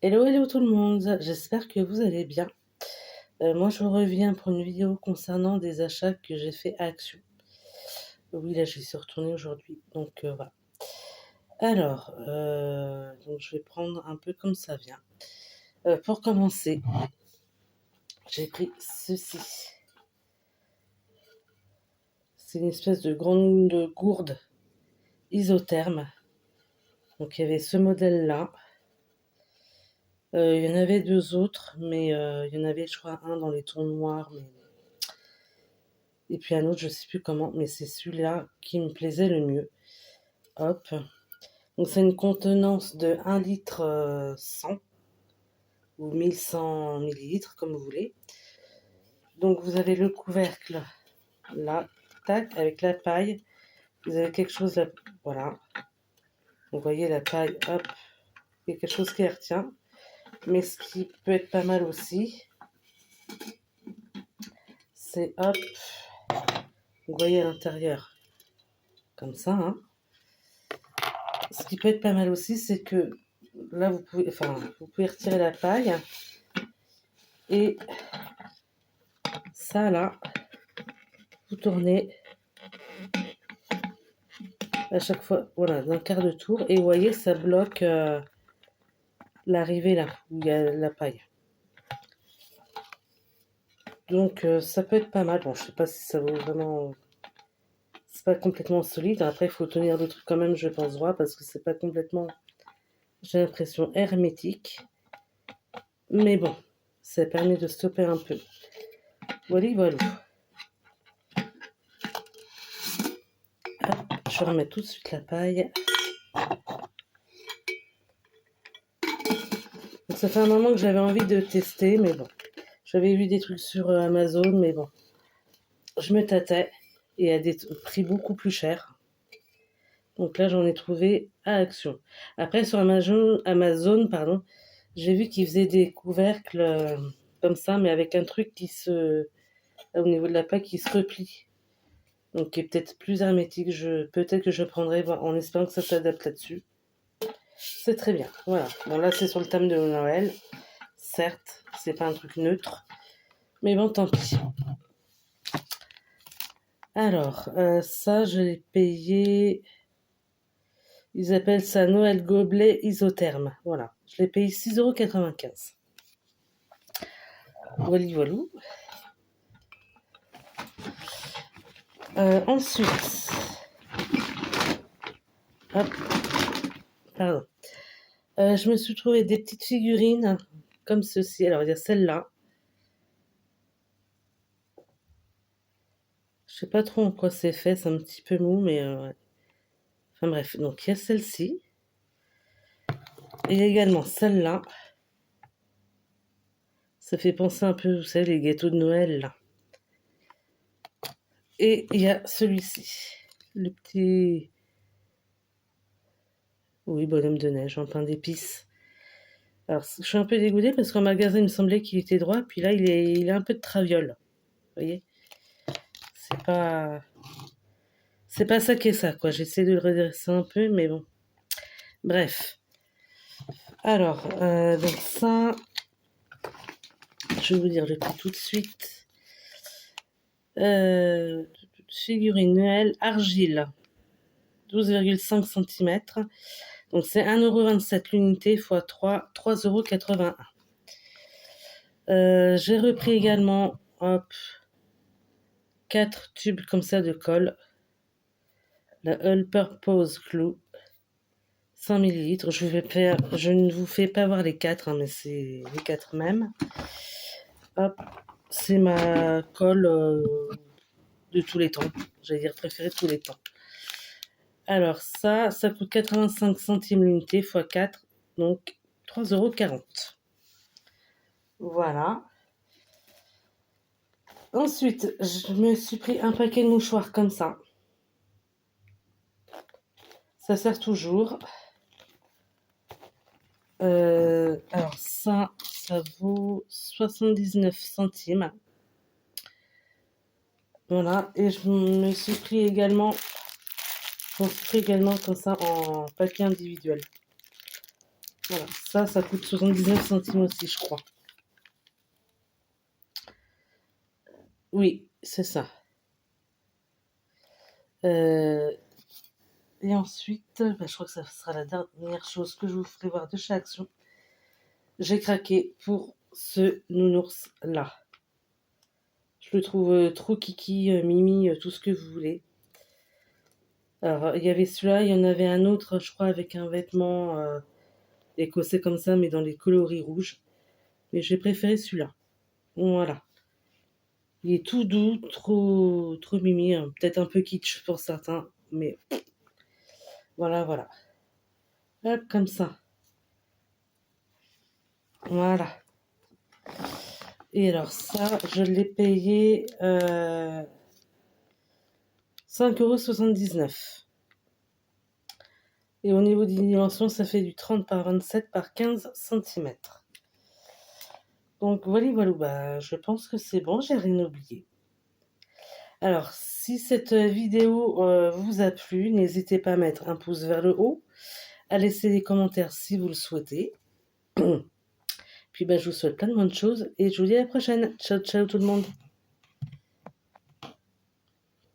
Hello, hello tout le monde, j'espère que vous allez bien. Moi je reviens pour une vidéo concernant des achats que j'ai fait à Action. Oui, là j'y suis retournée aujourd'hui, donc voilà. Alors, donc je vais prendre un peu comme ça vient. Pour commencer, j'ai pris ceci. C'est une espèce de grande gourde isotherme. Donc il y avait ce modèle-là. Il y en avait deux autres, mais il y en avait je crois un dans les tons noirs, mais et puis un autre, je sais plus comment, mais c'est celui-là qui me plaisait le mieux. Hop. Donc c'est une contenance de 1 litre 100 ou 1100 millilitres, comme vous voulez. Donc vous avez le couvercle là, tac, avec la paille. Vous avez quelque chose là, voilà. Vous voyez la paille, hop, il y a quelque chose qui la retient. Mais ce qui peut être pas mal aussi, c'est hop, vous voyez à l'intérieur, comme ça, hein. Ce qui peut être pas mal aussi, c'est que là, vous pouvez retirer la paille. Et ça, là, vous tournez à chaque fois, voilà, d'un quart de tour. Et vous voyez, ça bloque l'arrivée là, où il y a la paille. Donc, ça peut être pas mal. Bon, je sais pas si ça vaut vraiment... C'est pas complètement solide. Après, il faut tenir le truc quand même, je pense, droit, parce que c'est pas complètement, j'ai l'impression, hermétique. Mais bon, ça permet de stopper un peu. Voilà, voilà. Hop, je remets tout de suite la paille. Donc, ça fait un moment que j'avais envie de tester, mais bon. J'avais vu des trucs sur Amazon, mais bon. Je me tâtais et à des prix beaucoup plus chers. Donc là, j'en ai trouvé à Action. Après, sur Amazon, pardon, j'ai vu qu'ils faisaient des couvercles comme ça, mais avec un truc qui se, au niveau de la paille, qui se replie. Donc qui est peut-être plus hermétique. Peut-être que je prendrai en espérant que ça s'adapte là-dessus. C'est très bien. Voilà. Bon, là, c'est sur le thème de Noël. Certes, c'est pas un truc neutre. Mais bon, tant pis. Alors, ça, je l'ai payé. Ils appellent ça Noël gobelet isotherme. Voilà. Je l'ai payé 6,95 €. Voilà, voilà. Ensuite, hop, pardon. Je me suis trouvé des petites figurines comme ceci. Alors, il y a celle-là. Je sais pas trop en quoi c'est fait, c'est un petit peu mou, mais ouais. Enfin bref, donc il y a celle-ci. Et il y a également celle-là. Ça fait penser un peu, vous savez, les gâteaux de Noël, là. Et il y a celui-ci. Le petit... Oui, bonhomme de neige en pain d'épices. Alors, je suis un peu dégoûtée parce qu'en magasin, il me semblait qu'il était droit, puis là, il est un peu de traviole. Vous voyez? C'est pas... C'est pas ça qui est ça, quoi. J'essaie de le redresser un peu, mais bon. Bref. Alors, donc ça, je vais vous dire le prix tout de suite. Figurine Noël argile, 12,5 cm. Donc c'est 1,27 € l'unité x 3, 3,81 €. J'ai repris également, hop, 4 tubes comme ça de colle. La All Purpose Glue, 100 millilitres. Je ne vous fais pas voir les 4, hein, mais c'est les 4 mêmes. Hop, c'est ma colle de tous les temps. J'allais dire préférée de tous les temps. Alors ça coûte 85 centimes l'unité x 4, donc 3,40 €. Voilà. Ensuite, je me suis pris un paquet de mouchoirs comme ça. Ça sert toujours. Alors ça vaut 79 centimes. Voilà. Et je me suis pris également comme ça en paquet individuel. Voilà, ça coûte 79 centimes aussi, je crois. Oui, c'est ça. Et ensuite, je crois que ça sera la dernière chose que je vous ferai voir de chez Action. J'ai craqué pour ce nounours-là. Je le trouve trop kiki, mimi, tout ce que vous voulez. Alors, il y avait celui-là, il y en avait un autre, je crois, avec un vêtement écossais comme ça, mais dans les coloris rouges. Mais j'ai préféré celui-là. Voilà. Il est tout doux, trop mimi, hein. Peut-être un peu kitsch pour certains, mais voilà, voilà. Hop, comme ça. Voilà. Et alors ça, je l'ai payé 5,79 €. Et au niveau des dimensions, ça fait du 30 par 27 par 15 centimètres. Donc voilà, voilà, bah, je pense que c'est bon, j'ai rien oublié. Alors, si cette vidéo vous a plu, n'hésitez pas à mettre un pouce vers le haut, à laisser des commentaires si vous le souhaitez. Puis bah, je vous souhaite plein de bonnes choses et je vous dis à la prochaine. Ciao, ciao tout le monde.